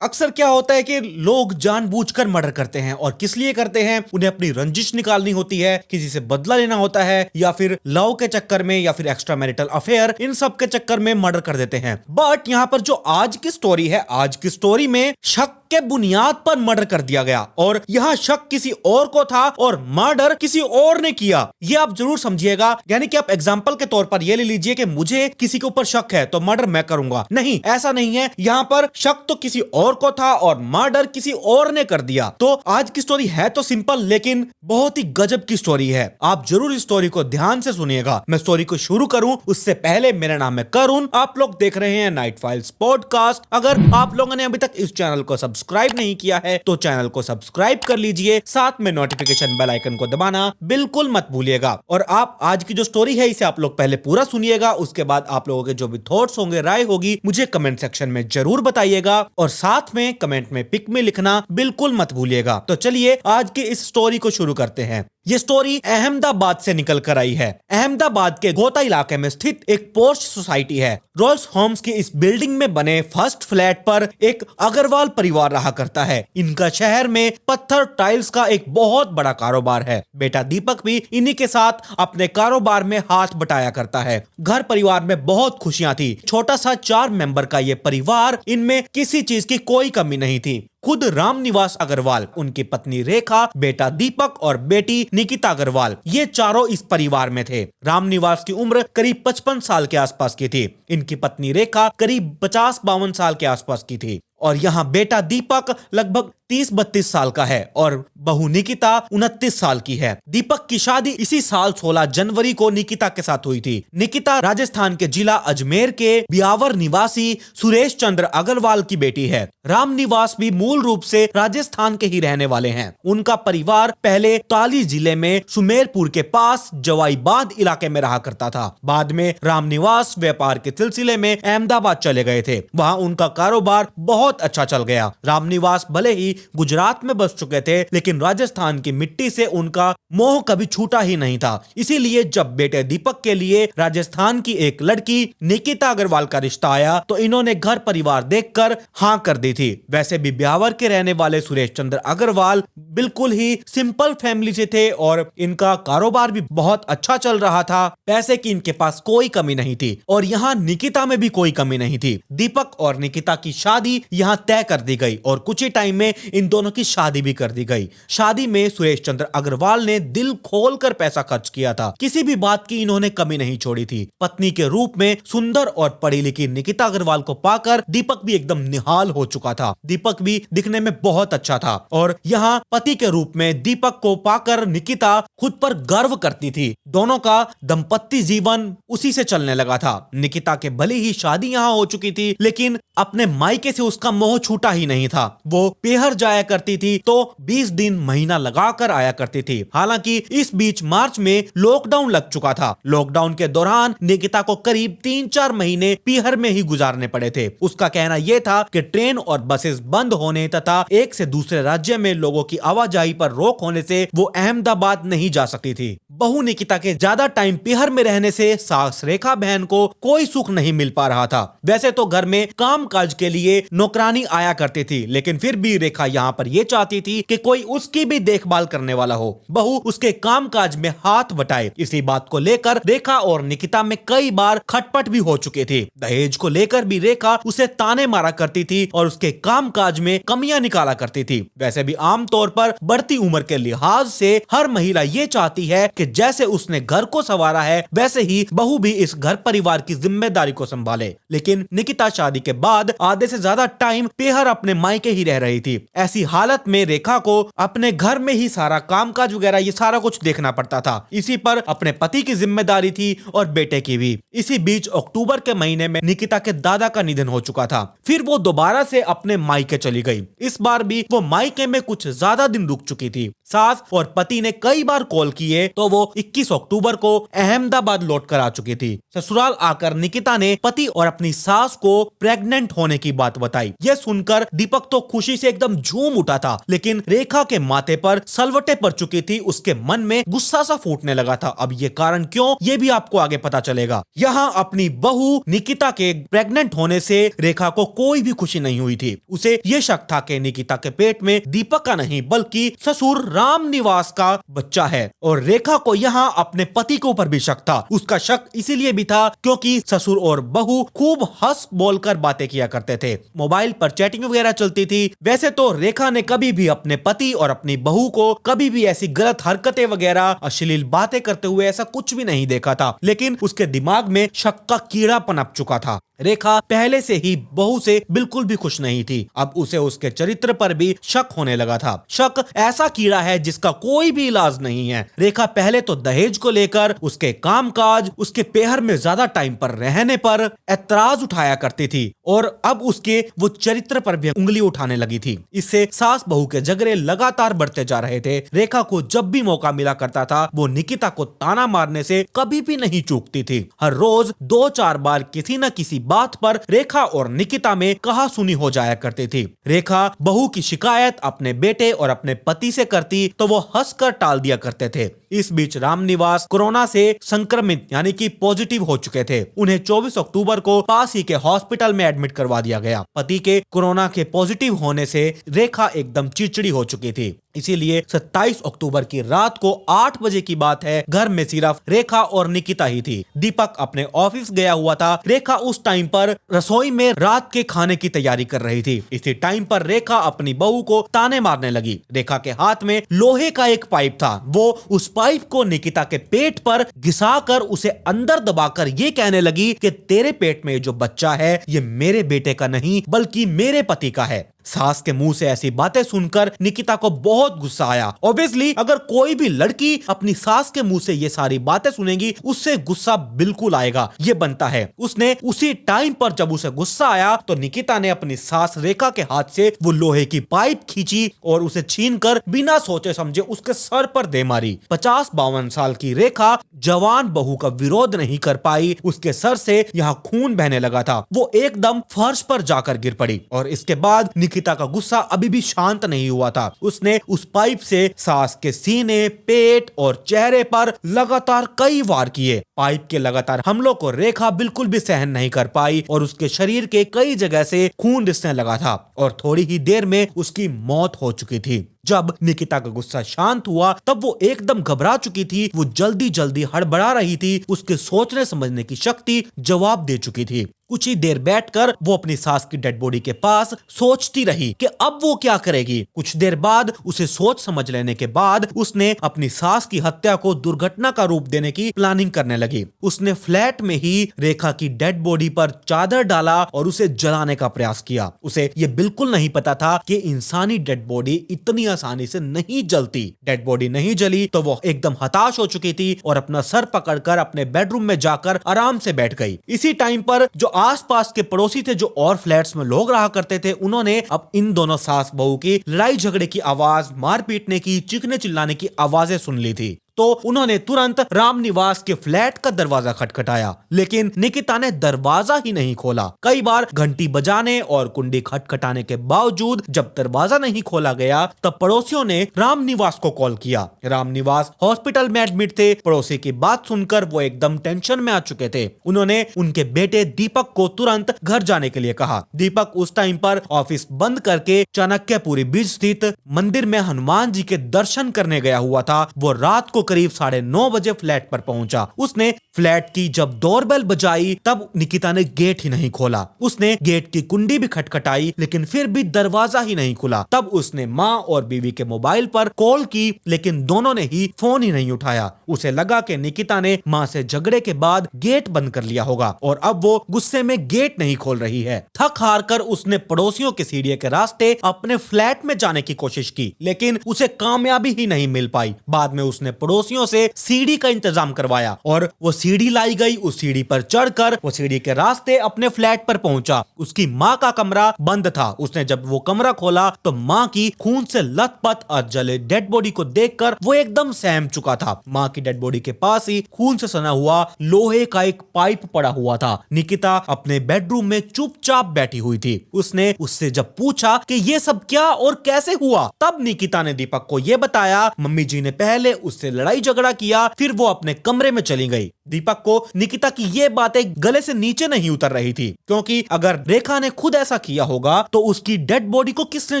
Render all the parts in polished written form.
अक्सर क्या होता है कि लोग जानबूझकर मर्डर करते हैं और किस लिए करते हैं। उन्हें अपनी रंजिश निकालनी होती है, किसी से बदला लेना होता है, या फिर लव के चक्कर में, या फिर एक्स्ट्रा मैरिटल अफेयर, इन सब के चक्कर में मर्डर कर देते हैं। बट यहाँ पर जो आज की स्टोरी है, आज की स्टोरी में शक के बुनियाद पर मर्डर कर दिया गया और यहाँ शक किसी और को था और मर्डर किसी और ने किया। ये आप जरूर समझिएगा। यानी कि आप एग्जांपल के तौर पर ये ले लीजिए कि मुझे किसी के ऊपर शक है तो मर्डर मैं करूंगा। नहीं, ऐसा नहीं है। यहाँ पर शक तो किसी और को था और मर्डर किसी और ने कर दिया। तो आज की स्टोरी है तो सिंपल, लेकिन बहुत ही गजब की स्टोरी है। आप जरूर इस स्टोरी को ध्यान से सुनिएगा। मैं स्टोरी को शुरू करूं उससे पहले मेरा नाम है करुण, आप लोग देख रहे हैं नाइट फाइल्स पॉडकास्ट। अगर आप लोगों ने अभी तक इस चैनल को सब्सक्राइब नहीं किया है तो चैनल को सब्सक्राइब कर लीजिए, साथ में नोटिफिकेशन बेल आइकन को दबाना बिल्कुल मत भूलिएगा। और आप आज की जो स्टोरी है इसे आप लोग पहले पूरा सुनिएगा, उसके बाद आप लोगों के जो भी थॉट्स होंगे, राय होगी, मुझे कमेंट सेक्शन में जरूर बताइएगा और साथ में कमेंट में पिक में लिखना बिल्कुल मत भूलिएगा। तो चलिए आज की इस स्टोरी को शुरू करते हैं। ये स्टोरी अहमदाबाद से निकल कर आई है। अहमदाबाद के गोता इलाके में स्थित एक पोश सोसाइटी है। रोल्स होम्स की इस बिल्डिंग में बने फर्स्ट फ्लैट पर एक अग्रवाल परिवार रहा करता है। इनका शहर में पत्थर टाइल्स का एक बहुत बड़ा कारोबार है। बेटा दीपक भी इन्हीं के साथ अपने कारोबार में हाथ बटाया करता है। घर परिवार में बहुत खुशियां थी। छोटा सा 4 मेंबर का ये परिवार, इनमें किसी चीज की कोई कमी नहीं थी। खुद रामनिवास अग्रवाल, उनकी पत्नी रेखा, बेटा दीपक और बेटी निकिता अग्रवाल, ये चारों इस परिवार में थे। रामनिवास की उम्र करीब 55 साल के आसपास की थी। इनकी पत्नी रेखा करीब 50-52 साल के आसपास की थी और यहाँ बेटा दीपक लगभग 30-32 साल का है और बहू निकिता 29 साल की है। दीपक की शादी इसी साल 16 जनवरी को निकिता के साथ हुई थी। निकिता राजस्थान के जिला अजमेर के ब्यावर निवासी सुरेश चंद्र अग्रवाल की बेटी है। रामनिवास भी मूल रूप से राजस्थान के ही रहने वाले हैं। उनका परिवार पहले ताली जिले में सुमेरपुर के पास जवाईबाद इलाके में रहा करता था। बाद में रामनिवास व्यापार के सिलसिले में अहमदाबाद चले गए थे। वहां उनका कारोबार बहुत अच्छा चल गया। रामनिवास भले ही गुजरात में बस चुके थे, लेकिन राजस्थान की मिट्टी से उनका मोह कभी छूटा ही नहीं था। इसीलिए जब बेटे दीपक के लिए राजस्थान की एक लड़की निकिता अग्रवाल का रिश्ता आया तो इन्होंने घर परिवार देखकर हाँ कर दी थी। वैसे भी ब्यावर के रहने वाले सुरेश चंद्र अग्रवाल बिल्कुल ही सिंपल फैमिली से थे और इनका कारोबार भी बहुत अच्छा चल रहा था। पैसे की इनके पास कोई कमी नहीं थी और यहाँ निकिता में भी कोई कमी नहीं थी। दीपक और निकिता की शादी यहाँ तय कर दी गई और कुछ ही टाइम में इन दोनों की शादी भी कर दी गई। शादी में सुरेश चंद्र अग्रवाल ने दिल खोलकर पैसा खर्च किया था। किसी भी बात की इन्होंने कमी नहीं छोड़ी थी। पत्नी के रूप में सुंदर और पढ़ी लिखी निकिता अग्रवाल को पाकर दीपक भी एकदम निहाल हो चुका था। दीपक भी दिखने में बहुत अच्छा था और यहाँ पति के रूप में दीपक को पाकर निकिता खुद पर गर्व करती थी। दोनों का दाम्पत्य जीवन उसी से चलने लगा था। निकिता के भले ही शादी यहाँ हो चुकी थी, लेकिन अपने मायके से उसका मोह छूटा ही नहीं था। वो पेहर जाया करती थी तो 20 दिन महीना लगाकर आया करती थी। हालांकि इस बीच मार्च में लॉकडाउन लग चुका था। लॉकडाउन के दौरान निकिता को करीब 3-4 महीने पीहर में ही गुजारने पड़े थे। उसका कहना यह था कि ट्रेन और बसेस बंद होने तथा एक से दूसरे राज्य में लोगों की आवाजाही पर रोक होने से वो अहमदाबाद नहीं जा सकती थी। बहू निकिता के ज्यादा टाइम पीहर में रहने से सास रेखा बहन को कोई सुख नहीं मिल पा रहा था। वैसे तो घर में काम काज के लिए नौकरानी आया करती थी, लेकिन फिर भी रेखा यहाँ पर यह चाहती थी कि कोई उसकी भी देखभाल करने वाला हो, बहू उसके कामकाज में हाथ बटाए। इसी बात को लेकर रेखा और निकिता में कई बार खटपट भी हो चुके थे। दहेज को लेकर भी रेखा उसे ताने मारा करती थी और उसके कामकाज में कमियां निकाला करती थी। वैसे भी आमतौर पर बढ़ती उम्र के लिहाज से हर महिला ये चाहती है कि जैसे उसने घर को संवारा है वैसे ही बहू भी इस घर परिवार की जिम्मेदारी को संभाले। लेकिन निकिता शादी के बाद आधे से ज्यादा टाइम पेहर अपने मायके ही रह रही थी। ऐसी हालत में रेखा को अपने घर में ही सारा कामकाज वगैरह ये सारा कुछ देखना पड़ता था। इसी पर अपने पति की जिम्मेदारी थी और बेटे की भी। इसी बीच अक्टूबर के महीने में निकिता के दादा का निधन हो चुका था। फिर वो दोबारा से अपने मायके चली गई। इस बार भी वो मायके में कुछ ज्यादा दिन रुक चुकी थी। सास और पति ने कई बार कॉल किए तो वो 21 अक्टूबर को अहमदाबाद लौट कर आ चुकी थी। ससुराल आकर निकिता ने पति और अपनी सास को प्रेग्नेंट होने की बात बताई। यह सुनकर दीपक तो खुशी से एकदम झूम उठा था, लेकिन रेखा के माथे पर सलवटें पड़ चुकी थी। उसके मन में गुस्सा सा फूटने लगा था। अब ये कारण क्यों, ये भी आपको आगे पता चलेगा। यहाँ अपनी बहू निकिता के प्रेग्नेंट होने से रेखा को कोई भी खुशी नहीं हुई थी। उसे ये शक था कि निकिता के पेट में दीपक का नहीं बल्कि ससुर रामनिवास का बच्चा है, और रेखा को यहाँ अपने पति के ऊपर भी शक था। उसका शक इसीलिए भी था क्योंकि ससुर और बहू खूब हंस बोलकर बातें किया करते थे, मोबाइल पर चैटिंग वगैरह चलती थी। वैसे तो रेखा ने कभी भी अपने पति और अपनी बहू को कभी भी ऐसी गलत हरकतें वगैरह, अश्लील बातें करते हुए ऐसा कुछ भी नहीं देखा था, लेकिन उसके दिमाग में शक का कीड़ा पनप चुका था। रेखा पहले से ही बहू से बिल्कुल भी खुश नहीं थी। अब उसे उसके चरित्र पर भी शक होने लगा था। शक ऐसा कीड़ा है जिसका कोई भी इलाज नहीं है। रेखा पहले तो दहेज को लेकर, उसके कामकाज, उसके पेहर में ज्यादा टाइम पर रहने पर ऐतराज उठाया करती थी, और अब उसके वो चरित्र पर भी उंगली उठाने लगी थी। इससे सास बहू के झगड़े लगातार बढ़ते जा रहे थे। रेखा को जब भी मौका मिला करता था वो निकिता को ताना मारने से कभी भी नहीं चूकती थी। हर रोज 2-4 बार किसी न किसी बात पर रेखा और निकिता में कहासुनी हो जाया करती थी। रेखा बहू की शिकायत अपने बेटे और अपने पति से करती तो वो हंसकर टाल दिया करते थे। इस बीच रामनिवास कोरोना से संक्रमित यानी कि पॉजिटिव हो चुके थे। उन्हें 24 अक्टूबर को पास ही के हॉस्पिटल में एडमिट करवा दिया गया। पति के कोरोना के पॉजिटिव होने से रेखा एकदम चिड़चिड़ी हो चुकी थी। इसीलिए 27 अक्टूबर की रात को 8 बजे की बात है, घर में सिर्फ रेखा और निकिता ही थी। दीपक अपने ऑफिस गया हुआ था। रेखा उस टाइम पर रसोई में रात के खाने की तैयारी कर रही थी। इसी टाइम पर रेखा अपनी बहू को ताने मारने लगी। रेखा के हाथ में लोहे का एक पाइप था। वो उस पाइप को निकिता के पेट पर घिसाकर उसे अंदर दबाकर ये कहने लगी कि तेरे पेट में जो बच्चा है ये मेरे बेटे का नहीं बल्कि मेरे पति का है। सास के मुंह से ऐसी बातें सुनकर निकिता को बहुत गुस्सा आया। ऑब्वियसली अगर कोई भी लड़की अपनी सास के मुंह से ये सारी बातें सुनेगी उससे गुस्सा बिल्कुल आएगा, ये बनता है। उसने उसी टाइम पर जब उसे गुस्सा आया तो निकिता ने अपनी सास रेखा के हाथ से वो लोहे की पाइप खींची और उसे छीनकर बिना सोचे समझे उसके सर पर दे मारी। 50-52 साल की रेखा जवान बहू का विरोध नहीं कर पाई। उसके सर से यहाँ खून बहने लगा था। वो एकदम फर्श पर जाकर गिर पड़ी और इसके बाद निकिता का गुस्सा अभी भी शांत नहीं हुआ था। उसने उस पाइप से सास के सीने, पेट और चेहरे पर लगातार कई वार किए। पाइप के लगातार हमलों को रेखा बिल्कुल भी सहन नहीं कर पाई और उसके शरीर के कई जगह से खून रिसने लगा था और थोड़ी ही देर में उसकी मौत हो चुकी थी। जब निकिता का गुस्सा शांत हुआ तब वो एकदम घबरा चुकी थी। वो जल्दी जल्दी हड़बड़ा रही थी। उसके सोचने समझने की शक्ति जवाब दे चुकी थी। कुछ ही देर बैठकर वो अपनी सास की डेड बॉडी के पास सोचती रही कि अब वो क्या करेगी। कुछ देर बाद उसे सोच समझ लेने के बाद उसने अपनी सास की हत्या को दुर्घटना का रूप देने की प्लानिंग करने लगी। उसने फ्लैट में ही रेखा की डेड बॉडी पर चादर डाला और उसे जलाने का प्रयास किया। उसे ये बिल्कुल नहीं पता था कि इंसानी डेड बॉडी इतनी आसानी से नहीं जलती। डेड बॉडी नहीं जली तो वो एकदम हताश हो चुकी थी और अपना सर पकड़कर अपने बेडरूम में जाकर आराम से बैठ गई। इसी टाइम पर जो आसपास के पड़ोसी थे, जो और फ्लैट्स में लोग रहा करते थे, उन्होंने अब इन दोनों सास बहू की लड़ाई झगड़े की आवाज, मार पीटने की, चीखने चिल्लाने की आवाजें सुन ली थी। तो उन्होंने तुरंत रामनिवास के फ्लैट का दरवाजा खटखटाया, लेकिन निकिता ने दरवाजा ही नहीं खोला। कई बार घंटी बजाने और कुंडी खटखटाने के बावजूद जब दरवाजा नहीं खोला गया तब पड़ोसियों ने रामनिवास को कॉल किया। रामनिवास हॉस्पिटल में एडमिट थे। पड़ोसी की बात सुनकर वो एकदम टेंशन में आ चुके थे। उन्होंने उनके बेटे दीपक को तुरंत घर जाने के लिए कहा। दीपक उस टाइम पर ऑफिस बंद करके चाणक्यपुरी बीच स्थित मंदिर में हनुमान जी के दर्शन करने गया हुआ था। वो रात को करीब 9:30 बजे फ्लैट पर पहुंचा। उसने फ्लैट की जब डोरबेल बजाई तब निकिता ने गेट ही नहीं खोला। उसने गेट की कुंडी भी खटखटाई लेकिन फिर भी दरवाजा ही नहीं खुला। तब उसने माँ और बीवी के मोबाइल पर कॉल की लेकिन दोनों ने ही फोन ही नहीं उठाया। उसे लगा कि निकिता ने माँ से झगड़े के बाद गेट बंद कर लिया होगा और अब वो गुस्से में गेट नहीं खोल रही है। थक हार कर उसने पड़ोसियों के सीढ़ी के रास्ते अपने फ्लैट में जाने की कोशिश की लेकिन उसे कामयाबी ही नहीं मिल पाई। बाद में उसने पड़ोसियों से सीढ़ी का इंतजाम करवाया और वो सीढ़ी लाई गई। उस सीढ़ी पर चढ़कर वो सीढ़ी के रास्ते अपने फ्लैट पर पहुंचा। उसकी माँ का कमरा बंद था। उसने जब वो कमरा खोला तो माँ की खून से लथपथ और जले डेड बॉडी को देखकर वो एकदम सहम चुका था। माँ की डेड बॉडी के पास ही खून से सना हुआ लोहे का एक पाइप पड़ा हुआ था। निकिता अपने बेडरूम में चुपचाप बैठी हुई थी। उसने उससे जब पूछा कि ये सब क्या और कैसे हुआ, तब निकिता ने दीपक को ये बताया मम्मी जी ने पहले उससे लड़ाई झगड़ा किया, फिर वो अपने कमरे में चली गई। दीपक को निकिता की ये बातें गले से नीचे नहीं उतर रही थी, क्योंकि अगर रेखा ने खुद ऐसा किया होगा तो उसकी डेड बॉडी को किसने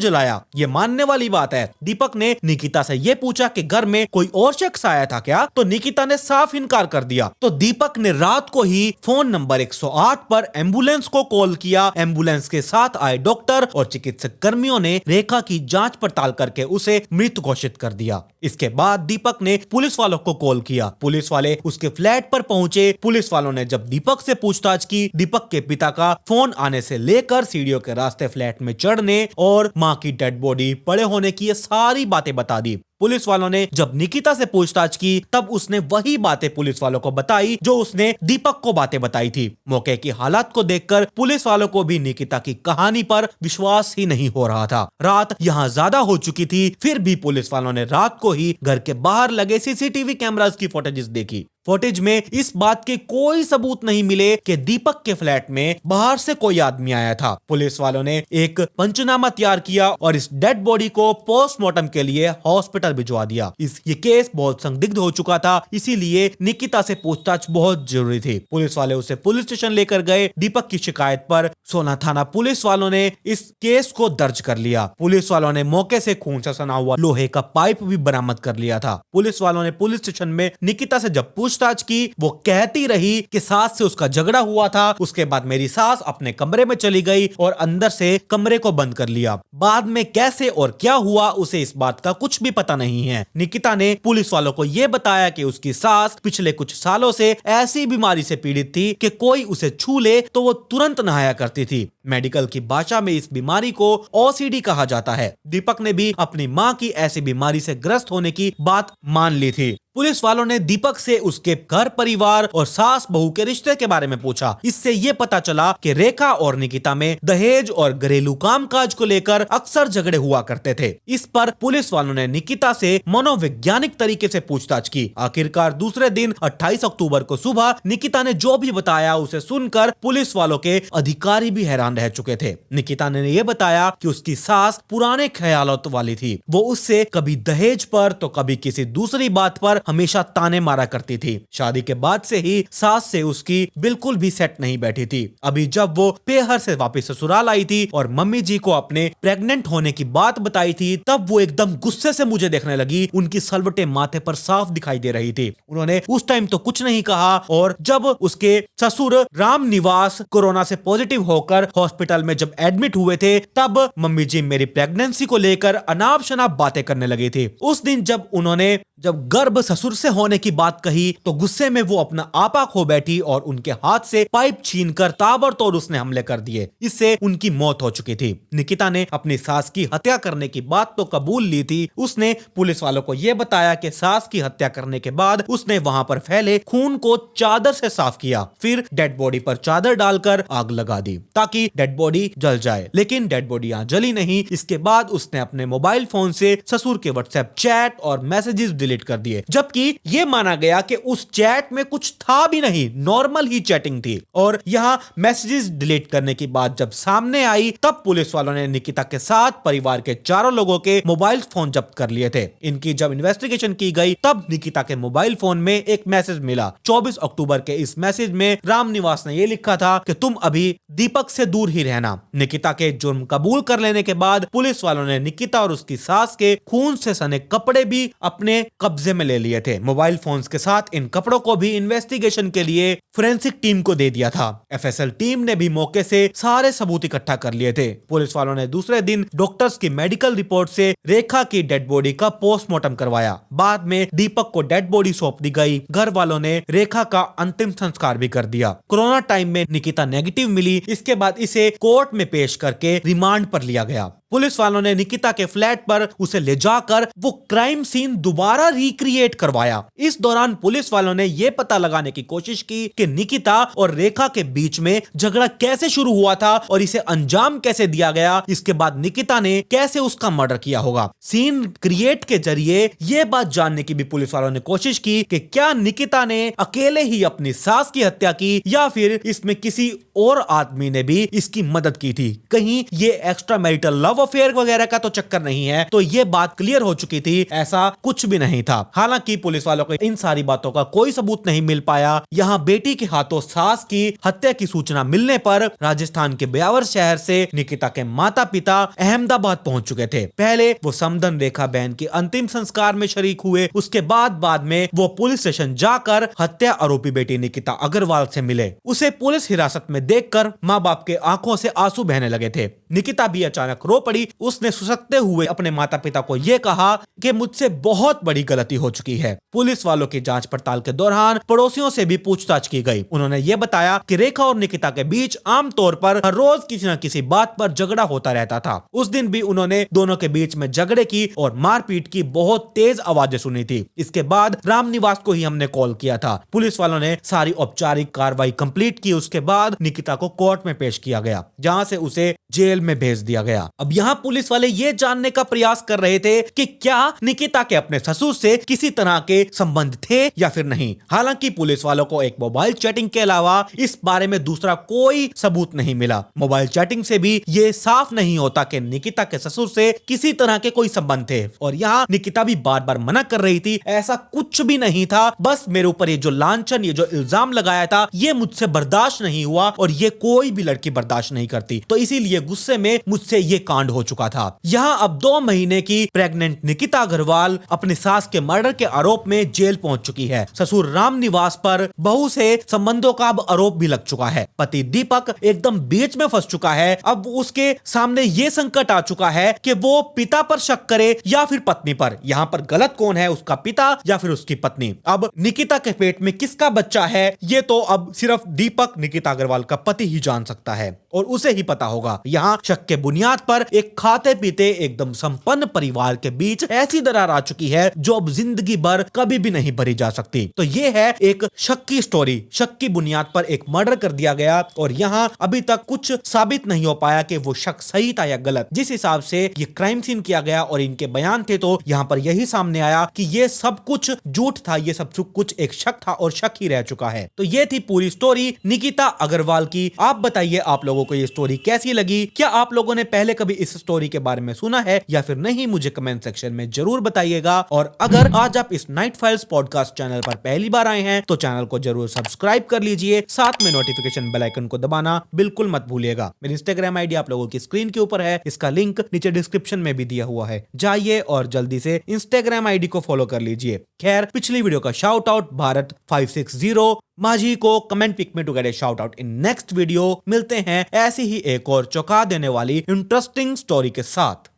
जलाया, ये मानने वाली बात है। दीपक ने निकिता से ये पूछा कि घर में कोई और शख्स आया था क्या, तो निकिता ने साफ इनकार कर दिया। तो दीपक ने रात को ही फोन नंबर 108 पर एम्बुलेंस को कॉल किया। एम्बुलेंस के साथ आए डॉक्टर और चिकित्सक कर्मियों ने रेखा की जांच पड़ताल करके उसे मृत घोषित कर दिया। इसके बाद दीपक ने पुलिस वालों को कॉल किया। पुलिस वाले उसके फ्लैट पर पहुंचे। पुलिस वालों ने जब दीपक से पूछताछ की, दीपक के पिता का फोन आने से लेकर सीढ़ियों के रास्ते फ्लैट में चढ़ने और मां की डेड बॉडी पड़े होने की ये सारी बातें बता दी। पुलिस वालों ने जब निकिता से पूछताछ की तब उसने वही बातें पुलिस वालों को बताई जो उसने दीपक को बातें बताई थी। मौके की हालात को देखकर पुलिस वालों को भी निकिता की कहानी पर विश्वास ही नहीं हो रहा था। रात यहाँ ज्यादा हो चुकी थी, फिर भी पुलिस वालों ने रात को ही घर के बाहर लगे सीसीटीवी कैमरास की फुटेजेस देखी। फुटेज में इस बात के कोई सबूत नहीं मिले कि दीपक के फ्लैट में बाहर से कोई आदमी आया था। पुलिस वालों ने एक पंचनामा तैयार किया और इस डेड बॉडी को पोस्टमार्टम के लिए हॉस्पिटल भिजवा दिया। ये केस बहुत संदिग्ध हो चुका था, इसीलिए निकिता से पूछताछ बहुत जरूरी थी। पुलिस वाले उसे पुलिस स्टेशन लेकर गए। दीपक की शिकायत पर सोना थाना पुलिस वालों ने इस केस को दर्ज कर लिया। पुलिस वालों ने मौके से खून से सना हुआ लोहे का पाइप भी बरामद कर लिया था। पुलिस वालों ने पुलिस स्टेशन में निकिता से जब पूछताछ की, वो कहती रही कि सास से उसका झगड़ा हुआ था, उसके बाद मेरी सास अपने कमरे में चली गई और अंदर से कमरे को बंद कर लिया। बाद में कैसे और क्या हुआ उसे इस बात का कुछ भी पता नहीं है। निकिता ने पुलिस वालों को यह बताया कि उसकी सास पिछले कुछ सालों से ऐसी बीमारी से पीड़ित थी कि कोई उसे छू ले तो वो तुरंत नहाया करती थी। मेडिकल की भाषा में इस बीमारी को ओसीडी कहा जाता है। दीपक ने भी अपनी मां की ऐसी बीमारी से ग्रस्त होने की बात मान ली थी। पुलिस वालों ने दीपक से उसके घर परिवार और सास बहू के रिश्ते के बारे में पूछा। इससे ये पता चला कि रेखा और निकिता में दहेज और घरेलू कामकाज को लेकर अक्सर झगड़े हुआ करते थे। इस पर पुलिस वालों ने निकिता से मनोवैज्ञानिक तरीके से पूछताछ की। आखिरकार दूसरे दिन 28 अक्टूबर को सुबह निकिता ने जो भी बताया उसे सुनकर पुलिस वालों के अधिकारी भी हैरान रह चुके थे। निकिता ने यह बताया कि उसकी सास पुराने ख्यालों वाली थी। वो उससे कभी दहेज पर तो कभी किसी दूसरी बात पर हमेशा ताने मारा करती थी। शादी के बाद से ही सास से उसकी बिल्कुल भी सेट नहीं बैठी थी। अभी जब वो पेहर से वापस ससुराल आई थी और मम्मी जी को अपने प्रेग्नेंट होने की बात बताई थी, तब वो एकदम गुस्से से मुझे देखने लगी। उनकी सलवटें माथे पर साफ दिखाई दे रही थी। उन्होंने उस टाइम तो कुछ नहीं कहा और जब उसके ससुर राम निवास कोरोना से पॉजिटिव होकर हॉस्पिटल में जब एडमिट हुए थे, तब मम्मी जी मेरी प्रेगनेंसी को लेकर अनाप शनाप बातें करने लगी थी। उस दिन जब उन्होंने गर्भ ससुर से होने की बात कही तो गुस्से में वो अपना आपा खो बैठी और उनके हाथ से पाइप छीनकर ताबड़तोड़ उसने हमले कर दिए। इससे उनकी मौत हो चुकी थी। निकिता ने अपनी सास की हत्या करने की बात तो कबूल ली थी। उसने पुलिस वालों को यह बताया कि सास की हत्या करने के बाद उसने वहां पर फैले खून को चादर से साफ किया, फिर डेड बॉडी पर चादर डालकर आग लगा दी ताकि डेड बॉडी जल जाए। लेकिन डेड बॉडी यहाँ जली नहीं। इसके बाद उसने अपने मोबाइल फोन से ससुर के व्हाट्सएप चैट और मैसेजेस डिलीट कर दिए, जबकि यह माना गया कि उस चैट में कुछ था भी नहीं, नॉर्मल ही चैटिंग थी। और यहां मैसेजेस डिलीट करने की बात जब सामने आई तब पुलिस वालों ने निकिता के साथ परिवार के चारों लोगों के मोबाइल फोन जब्त कर लिए थे। इनकी जब इन्वेस्टिगेशन की गई तब निकिता के मोबाइल फोन में एक मैसेज मिला। 24 अक्टूबर के इस मैसेज में राम निवास ने यह लिखा था कि तुम अभी दीपक से दूर ही रहना। निकिता के जुर्म कबूल कर लेने के बाद पुलिस वालों ने निकिता और उसकी सास के खून से सने कपड़े भी अपने कब्जे में ले लिए थे। मोबाइल फोन्स के साथ इन कपड़ों को भी इन्वेस्टिगेशन के लिए फोरेंसिक टीम को दे दिया था। एफएसएल टीम ने भी मौके से सारे सबूत इकट्ठा कर लिए थे। पुलिस वालों ने दूसरे दिन डॉक्टर्स की मेडिकल रिपोर्ट से रेखा की डेड बॉडी का पोस्टमार्टम करवाया। बाद में दीपक को डेड बॉडी सौंप दी गई। घर वालों ने रेखा का अंतिम संस्कार भी कर दिया। कोरोना टाइम में निकिता नेगेटिव मिली। इसके बाद इसे कोर्ट में पेश करके रिमांड पर लिया गया। पुलिस वालों ने निकिता के फ्लैट पर उसे ले जाकर वो क्राइम सीन दोबारा रिक्रिएट करवाया। इस दौरान पुलिस वालों ने यह पता लगाने की कोशिश की कि निकिता और रेखा के बीच में झगड़ा कैसे शुरू हुआ था और इसे अंजाम कैसे दिया गया। इसके बाद निकिता ने कैसे उसका मर्डर किया होगा। सीन क्रिएट के जरिए यह बात जानने की भी पुलिस वालों ने कोशिश की कि क्या निकिता ने अकेले ही अपनी सास की हत्या की या फिर इसमें किसी और आदमी ने भी इसकी मदद की थी। कहीं ये एक्स्ट्रा मैरिटल लव अफेयर वगैरह का तो चक्कर नहीं है। तो ये बात क्लियर हो चुकी थी, ऐसा कुछ भी नहीं था। हालांकि पुलिस वालों को इन सारी बातों का कोई सबूत नहीं मिल पाया। यहाँ बेटी के हाथों सास की हत्या की सूचना मिलने पर राजस्थान के ब्यावर शहर से निकिता के माता पिता अहमदाबाद पहुंच चुके थे। पहले वो समदन रेखा बहन के अंतिम संस्कार में शरीक हुए। उसके बाद में वो पुलिस स्टेशन जाकर हत्या आरोपी बेटी निकिता अग्रवाल से मिले। उसे पुलिस हिरासत में देखकर माँ बाप के आंखों से आंसू बहने लगे थे। निकिता भी अचानक रो पड़ी। उसने सुसकते हुए अपने माता पिता को यह कहा कि मुझसे बहुत बड़ी गलती हो चुकी है। पुलिस वालों की जांच पड़ताल के दौरान पड़ोसियों से भी पूछताछ की गई। उन्होंने यह बताया कि रेखा और निकिता के बीच आमतौर पर हर रोज किसी न किसी बात पर झगड़ा होता रहता था। उस दिन भी उन्होंने दोनों के बीच में झगड़े की और मारपीट की बहुत तेज आवाजें सुनी थी। इसके बाद रामनिवास को ही हमने कॉल किया था। पुलिस वालों ने सारी औपचारिक कार्रवाई कंप्लीट की। उसके बाद निकिता को कोर्ट में पेश किया गया, जहां से उसे जेल में भेज दिया गया। अब यहाँ पुलिस वाले ये जानने का प्रयास कर रहे थे कि क्या निकिता के अपने ससुर से किसी तरह के संबंध थे या फिर नहीं। हालांकि पुलिस वालों को एक मोबाइल चैटिंग के अलावा इस बारे में दूसरा कोई सबूत नहीं मिला। मोबाइल चैटिंग से भी ये साफ नहीं होता कि निकिता के ससुर से किसी तरह के कोई संबंध थे। और यहाँ निकिता भी बार बार मना कर रही थी, ऐसा कुछ भी नहीं था, बस मेरे ऊपर ये जो लांछन, ये जो इल्जाम लगाया था, ये मुझसे बर्दाश्त नहीं हुआ और ये कोई भी लड़की बर्दाश्त नहीं करती। तो इसीलिए गुस्से में मुझसे ये कांड हो चुका था। यहाँ अब 2 महीने की प्रेग्नेंट निकिता अग्रवाल अपनी सास के मर्डर के आरोप में जेल पहुंच चुकी है। ससुर रामनिवास पर बहू से संबंधों का अब आरोप भी लग चुका है। पति दीपक एकदम बीच में फंस चुका है। अब उसके सामने ये संकट आ चुका है कि वो पिता पर शक करे या फिर पत्नी पर। यहाँ पर गलत कौन है, उसका पिता या फिर उसकी पत्नी। अब निकिता के पेट में किसका बच्चा है, ये तो अब सिर्फ दीपक, निकिता अग्रवाल का पति ही जान सकता है और उसे ही पता होगा। यहाँ शक के बुनियाद पर एक खाते पीते एकदम संपन्न परिवार के बीच ऐसी दरार आ चुकी है जो अब जिंदगी भर कभी भी नहीं भरी जा सकती। तो ये है एक शक की स्टोरी। शक की बुनियाद पर एक मर्डर कर दिया गया और यहाँ अभी तक कुछ साबित नहीं हो पाया कि वो शक सही था या गलत। जिस हिसाब से ये क्राइम सीन किया गया और इनके बयान थे, तो यहाँ पर यही सामने आया कि ये सब कुछ झूठ था, ये सब कुछ एक शक था और शक ही रह चुका है। तो ये थी पूरी स्टोरी निकिता अग्रवाल की। आप बताइए आप लोगों को ये स्टोरी कैसी लगी? क्या आप लोगों ने पहले कभी इस स्टोरी के बारे में सुना है या फिर नहीं? मुझे कमेंट सेक्शन में जरूर बताइएगा। और अगर आज आप इस नाइट फाइल्स पॉडकास्ट चैनल पर पहली बार आए हैं तो चैनल को जरूर सब्सक्राइब कर लीजिए। साथ में नोटिफिकेशन बेल आइकन को दबाना बिल्कुल मत भूलिएगा। मेरी इंस्टाग्राम आईडी आप लोगों की स्क्रीन के ऊपर है, इसका लिंक नीचे डिस्क्रिप्शन में भी दिया हुआ है। जाइए और जल्दी से इंस्टाग्राम आईडी को फॉलो कर लीजिए। खैर, पिछली वीडियो का शाउट आउट भारत 560 माझी को कमेंट पिक में to get a shout out in next video. मिलते हैं ऐसी ही एक और चौंका देने वाली इंटरेस्टिंग स्टोरी के साथ।